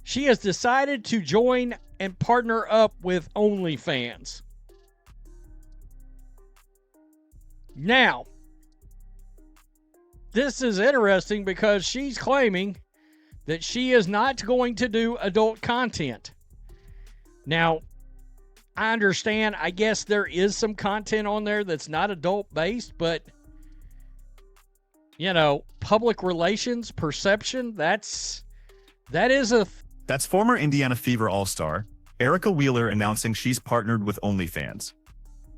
She has decided to join and partner up with OnlyFans. Now, this is interesting because she's claiming that she is not going to do adult content. Now, I understand, I guess there is some content on there that's not adult based, but public relations, perception, that is a... That's former Indiana Fever All-Star, Erica Wheeler, announcing she's partnered with OnlyFans.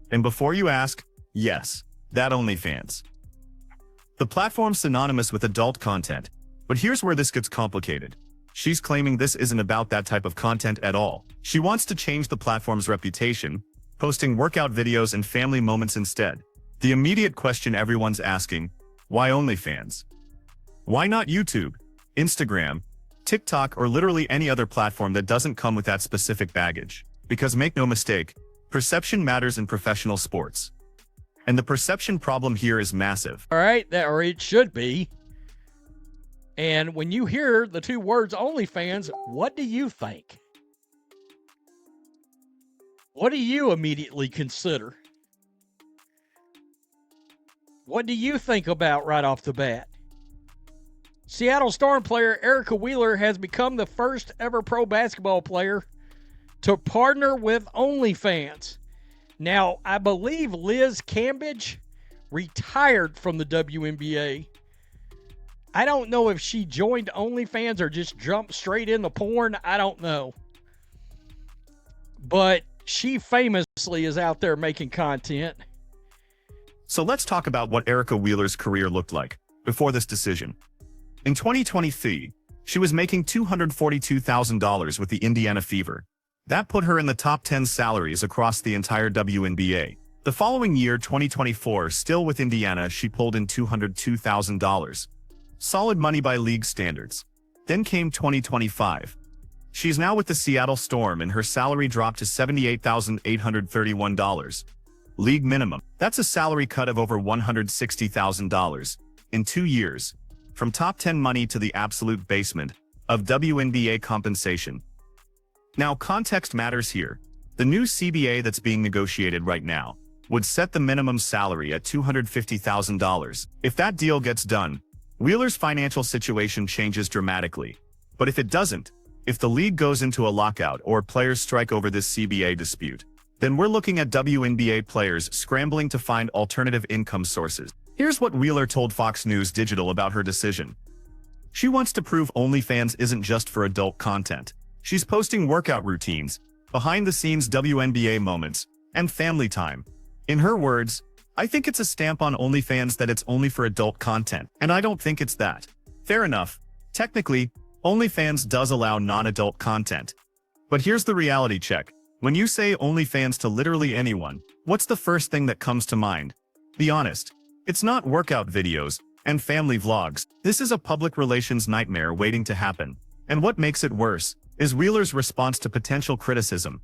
And before you ask, yes, that OnlyFans. The platform's synonymous with adult content, but here's where this gets complicated. She's claiming this isn't about that type of content at all. She wants to change the platform's reputation, posting workout videos and family moments instead. The immediate question everyone's asking, why OnlyFans? Why not YouTube, Instagram, TikTok, or literally any other platform that doesn't come with that specific baggage? Because make no mistake, perception matters in professional sports. And the perception problem here is massive. All right, or it should be. And when you hear the two words OnlyFans, what do you think? What do you immediately consider? What do you think about right off the bat? Seattle Storm player Erica Wheeler has become the first ever pro basketball player to partner with OnlyFans. Now, I believe Liz Cambage retired from the WNBA. I don't know if she joined OnlyFans or just jumped straight into porn. I don't know. But she famously is out there making content. So let's talk about what Erica Wheeler's career looked like before this decision. In 2023, she was making $242,000 with the Indiana Fever. That put her in the top 10 salaries across the entire WNBA. The following year, 2024, still with Indiana, she pulled in $202,000. Solid money by league standards. Then came 2025. She's now with the Seattle Storm and her salary dropped to $78,831. League minimum. That's a salary cut of over $160,000 in 2 years. From top 10 money to the absolute basement of WNBA compensation. Now, context matters here. The new CBA that's being negotiated right now would set the minimum salary at $250,000. If that deal gets done, Wheeler's financial situation changes dramatically. But if it doesn't, if the league goes into a lockout or players strike over this CBA dispute, then we're looking at WNBA players scrambling to find alternative income sources. Here's what Wheeler told Fox News Digital about her decision. She wants to prove OnlyFans isn't just for adult content. She's posting workout routines, behind-the-scenes WNBA moments, and family time. In her words, I think it's a stamp on OnlyFans that it's only for adult content, and I don't think it's that. Fair enough. Technically, OnlyFans does allow non-adult content. But here's the reality check. When you say OnlyFans to literally anyone, what's the first thing that comes to mind? Be honest. It's not workout videos and family vlogs. This is a public relations nightmare waiting to happen. And what makes it worse is Wheeler's response to potential criticism.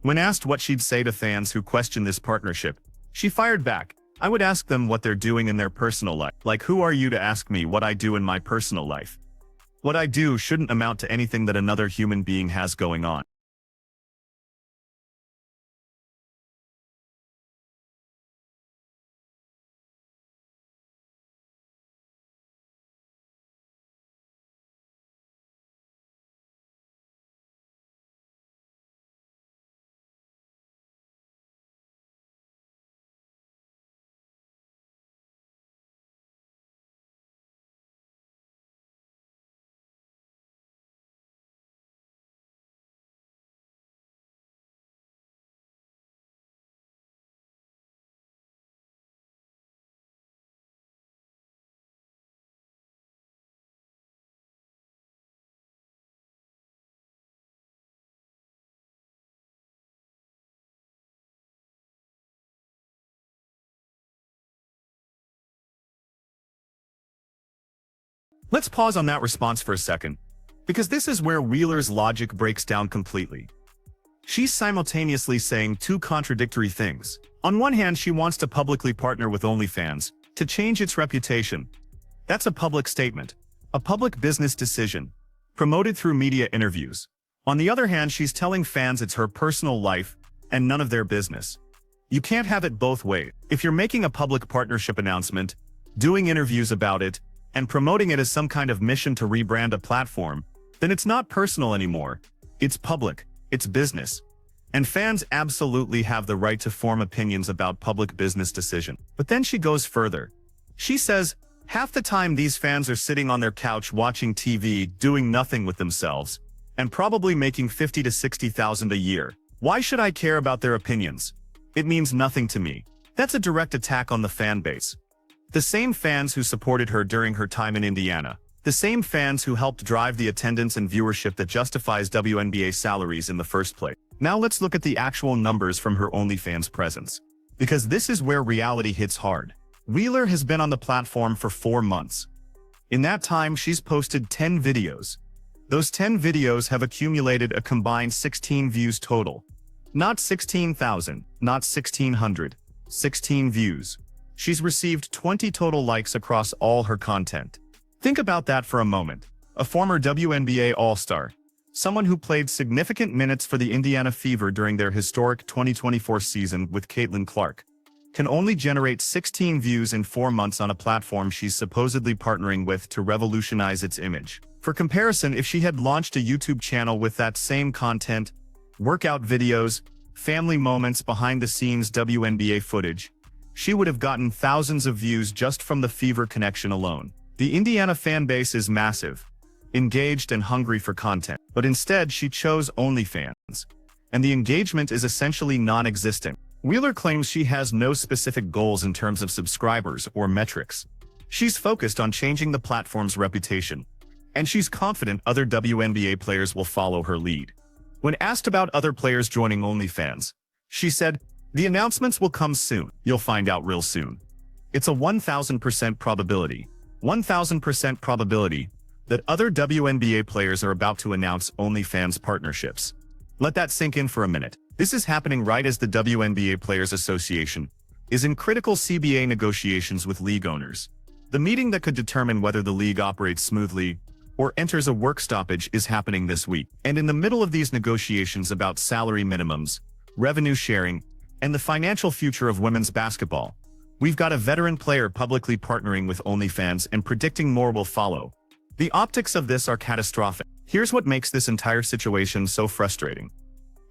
When asked what she'd say to fans who question this partnership, she fired back, I would ask them what they're doing in their personal life. Like, who are you to ask me what I do in my personal life? What I do shouldn't amount to anything that another human being has going on. Let's pause on that response for a second, because this is where Wheeler's logic breaks down completely. She's simultaneously saying two contradictory things. On one hand, she wants to publicly partner with OnlyFans to change its reputation. That's a public statement, a public business decision. promoted through media interviews. On the other hand, she's telling fans it's her personal life and none of their business. You can't have it both ways. If you're making a public partnership announcement, doing interviews about it, and promoting it as some kind of mission to rebrand a platform, then it's not personal anymore. It's public. It's business. And fans absolutely have the right to form opinions about public business decisions. But then she goes further. She says, half the time these fans are sitting on their couch watching TV, doing nothing with themselves, and probably making $50,000 to $60,000 a year. Why should I care about their opinions? It means nothing to me. That's a direct attack on the fan base. The same fans who supported her during her time in Indiana. The same fans who helped drive the attendance and viewership that justifies WNBA salaries in the first place. Now let's look at the actual numbers from her OnlyFans presence. Because this is where reality hits hard. Wheeler has been on the platform for 4 months. In that time, she's posted 10 videos. Those 10 videos have accumulated a combined 16 views total. Not 16,000, not 1,600, 16 views. She's received 20 total likes across all her content. Think about that for a moment. A former WNBA All-Star, someone who played significant minutes for the Indiana Fever during their historic 2024 season with Caitlin Clark, can only generate 16 views in 4 months on a platform she's supposedly partnering with to revolutionize its image. For comparison, if she had launched a YouTube channel with that same content, workout videos, family moments, behind-the-scenes WNBA footage, she would have gotten thousands of views just from the Fever connection alone. The Indiana fan base is massive, engaged and hungry for content, but instead she chose OnlyFans, and the engagement is essentially non-existent. Wheeler claims she has no specific goals in terms of subscribers or metrics. She's focused on changing the platform's reputation, and she's confident other WNBA players will follow her lead. When asked about other players joining OnlyFans, she said, "The announcements will come soon. You'll find out real soon. It's a 1,000% probability, 1,000% probability that other WNBA players are about to announce OnlyFans partnerships." Let that sink in for a minute. This is happening right as the WNBA Players Association is in critical CBA negotiations with league owners. The meeting that could determine whether the league operates smoothly or enters a work stoppage is happening this week. And in the middle of these negotiations about salary minimums, revenue sharing, and the financial future of women's basketball, we've got a veteran player publicly partnering with OnlyFans and predicting more will follow. The optics of this are catastrophic. Here's what makes this entire situation so frustrating.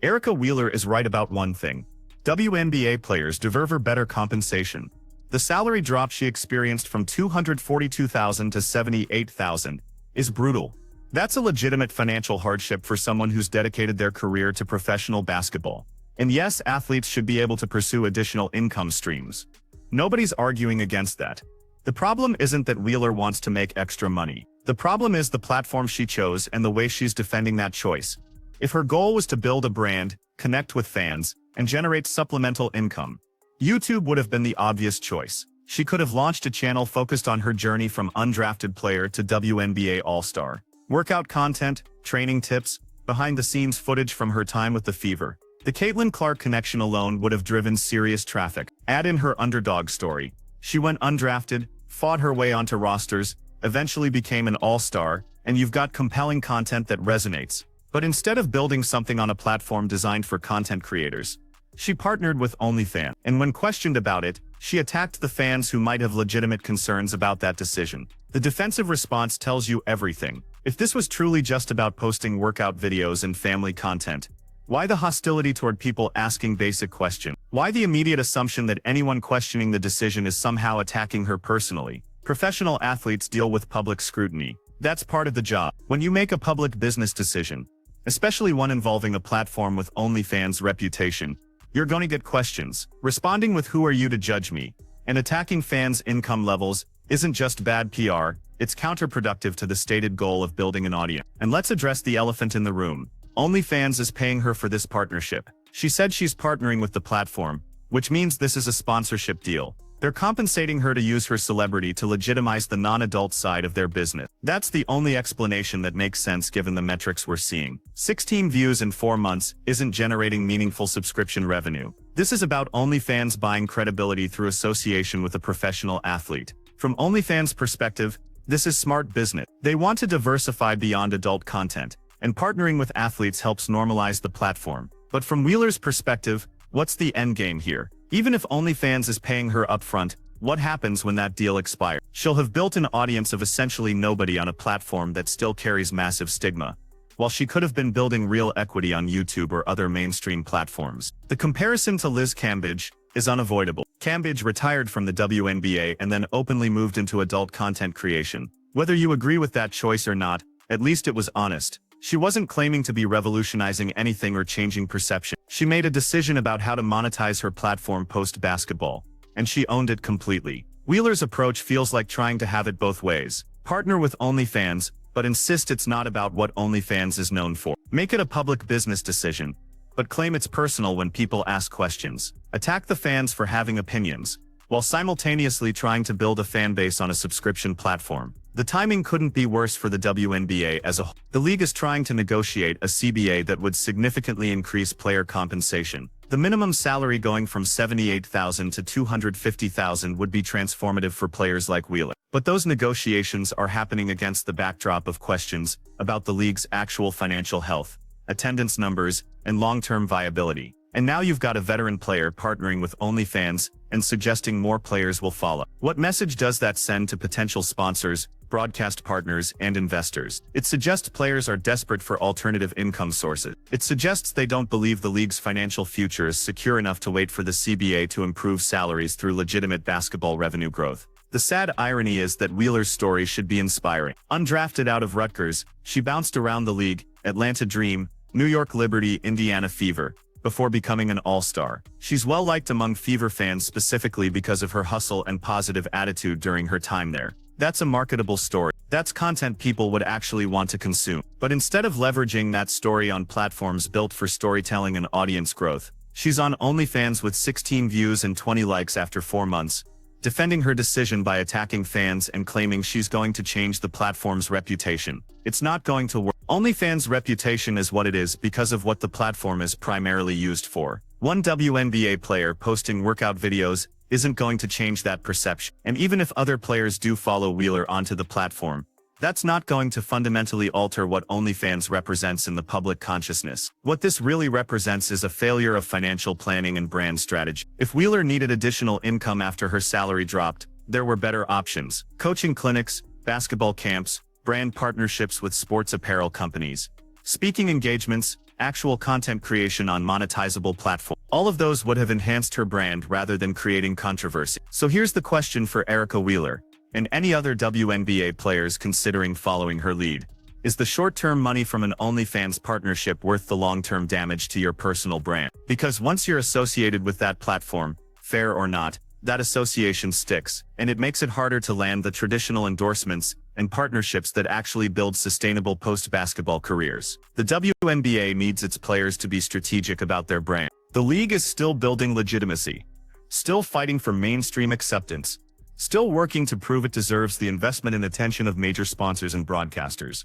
Erica Wheeler is right about one thing. WNBA players deserve better compensation. The salary drop she experienced from $242,000 to $78,000 is brutal. That's a legitimate financial hardship for someone who's dedicated their career to professional basketball. And yes, athletes should be able to pursue additional income streams. Nobody's arguing against that. The problem isn't that Wheeler wants to make extra money. The problem is the platform she chose and the way she's defending that choice. If her goal was to build a brand, connect with fans, and generate supplemental income, YouTube would have been the obvious choice. She could have launched a channel focused on her journey from undrafted player to WNBA All-Star. Workout content, training tips, behind-the-scenes footage from her time with the Fever. The Caitlin Clark connection alone would have driven serious traffic. Add in her underdog story. She went undrafted, fought her way onto rosters, eventually became an all-star, and you've got compelling content that resonates. But instead of building something on a platform designed for content creators, she partnered with OnlyFans. And when questioned about it, she attacked the fans who might have legitimate concerns about that decision. The defensive response tells you everything. If this was truly just about posting workout videos and family content, why the hostility toward people asking basic questions? Why the immediate assumption that anyone questioning the decision is somehow attacking her personally? Professional athletes deal with public scrutiny. That's part of the job. When you make a public business decision, especially one involving a platform with OnlyFans' reputation, you're going to get questions. Responding with "Who are you to judge me?" and attacking fans' income levels isn't just bad PR, it's counterproductive to the stated goal of building an audience. And let's address the elephant in the room. OnlyFans is paying her for this partnership. She said she's partnering with the platform, which means this is a sponsorship deal. They're compensating her to use her celebrity to legitimize the non-adult side of their business. That's the only explanation that makes sense given the metrics we're seeing. 16 views in 4 months isn't generating meaningful subscription revenue. This is about OnlyFans buying credibility through association with a professional athlete. From OnlyFans' perspective, This is smart business. They want to diversify beyond adult content, and partnering with athletes helps normalize the platform. But from Wheeler's perspective, what's the end game here? Even if OnlyFans is paying her upfront, what happens when that deal expires? She'll have built an audience of essentially nobody on a platform that still carries massive stigma, while she could have been building real equity on YouTube or other mainstream platforms. The comparison to Liz Cambage is unavoidable. Cambage retired from the WNBA and then openly moved into adult content creation. Whether you agree with that choice or not, at least it was honest. She wasn't claiming to be revolutionizing anything or changing perception. She made a decision about how to monetize her platform post-basketball, and she owned it completely. Wheeler's approach feels like trying to have it both ways. Partner with OnlyFans, but insist it's not about what OnlyFans is known for. Make it a public business decision, but claim it's personal when people ask questions. Attack the fans for having opinions, while simultaneously trying to build a fan base on a subscription platform. The timing couldn't be worse for the WNBA as a whole. The league is trying to negotiate a CBA that would significantly increase player compensation. The minimum salary going from $78,000 to $250,000 would be transformative for players like Wheeler. But those negotiations are happening against the backdrop of questions about the league's actual financial health, attendance numbers, and long-term viability. And now you've got a veteran player partnering with OnlyFans and suggesting more players will follow. What message does that send to potential sponsors, broadcast partners, and investors? It suggests players are desperate for alternative income sources. It suggests they don't believe the league's financial future is secure enough to wait for the CBA to improve salaries through legitimate basketball revenue growth. The sad irony is that Wheeler's story should be inspiring. Undrafted out of Rutgers, she bounced around the league, Atlanta Dream, New York Liberty, Indiana Fever, before becoming an all-star. She's well-liked among Fever fans specifically because of her hustle and positive attitude during her time there. That's a marketable story. That's content people would actually want to consume. But instead of leveraging that story on platforms built for storytelling and audience growth, she's on OnlyFans with 16 views and 20 likes after 4 months, defending her decision by attacking fans and claiming she's going to change the platform's reputation. It's not going to work. OnlyFans' reputation is what it is because of what the platform is primarily used for. One WNBA player posting workout videos isn't going to change that perception. And even if other players do follow Wheeler onto the platform, that's not going to fundamentally alter what OnlyFans represents in the public consciousness. What this really represents is a failure of financial planning and brand strategy. If Wheeler needed additional income after her salary dropped, there were better options: coaching clinics, basketball camps, brand partnerships with sports apparel companies, speaking engagements, actual content creation on monetizable platforms. All of those would have enhanced her brand rather than creating controversy. So here's the question for Erica Wheeler and any other WNBA players considering following her lead. Is the short-term money from an OnlyFans partnership worth the long-term damage to your personal brand? Because once you're associated with that platform, fair or not, that association sticks, and it makes it harder to land the traditional endorsements and partnerships that actually build sustainable post-basketball careers. The WNBA needs its players to be strategic about their brand. The league is still building legitimacy, still fighting for mainstream acceptance, still working to prove it deserves the investment and attention of major sponsors and broadcasters.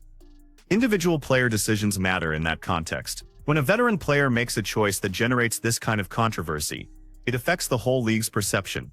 Individual player decisions matter in that context. When a veteran player makes a choice that generates this kind of controversy, it affects the whole league's perception.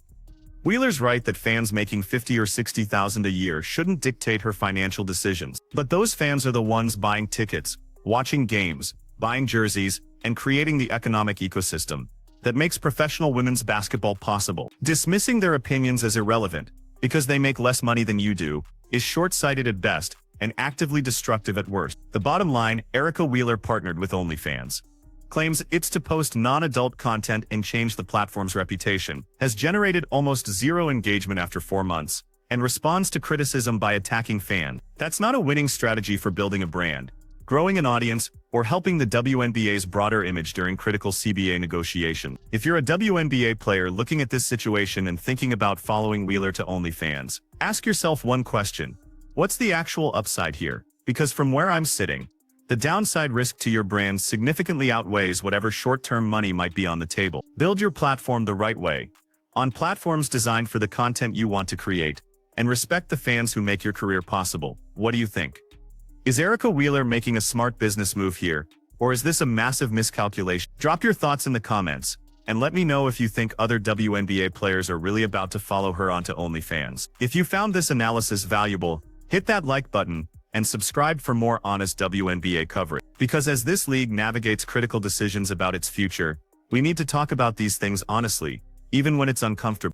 Wheeler's right that fans making $50,000 or $60,000 a year shouldn't dictate her financial decisions. But those fans are the ones buying tickets, watching games, buying jerseys, and creating the economic ecosystem that makes professional women's basketball possible. Dismissing their opinions as irrelevant because they make less money than you do is short-sighted at best and actively destructive at worst. The bottom line: Erica Wheeler partnered with OnlyFans, claims it's to post non-adult content and change the platform's reputation, has generated almost zero engagement after 4 months, and responds to criticism by attacking fans. That's not a winning strategy for building a brand, growing an audience, or helping the WNBA's broader image during critical CBA negotiations. If you're a WNBA player looking at this situation and thinking about following Wheeler to OnlyFans, ask yourself one question: what's the actual upside here? Because from where I'm sitting, the downside risk to your brand significantly outweighs whatever short-term money might be on the table. Build your platform the right way, on platforms designed for the content you want to create, and respect the fans who make your career possible. What do you think? Is Erica Wheeler making a smart business move here, or is this a massive miscalculation? Drop your thoughts in the comments, and let me know if you think other WNBA players are really about to follow her onto OnlyFans. If you found this analysis valuable, Hit that like button and subscribe for more honest WNBA coverage. Because as this league navigates critical decisions about its future, we need to talk about these things honestly, even when it's uncomfortable.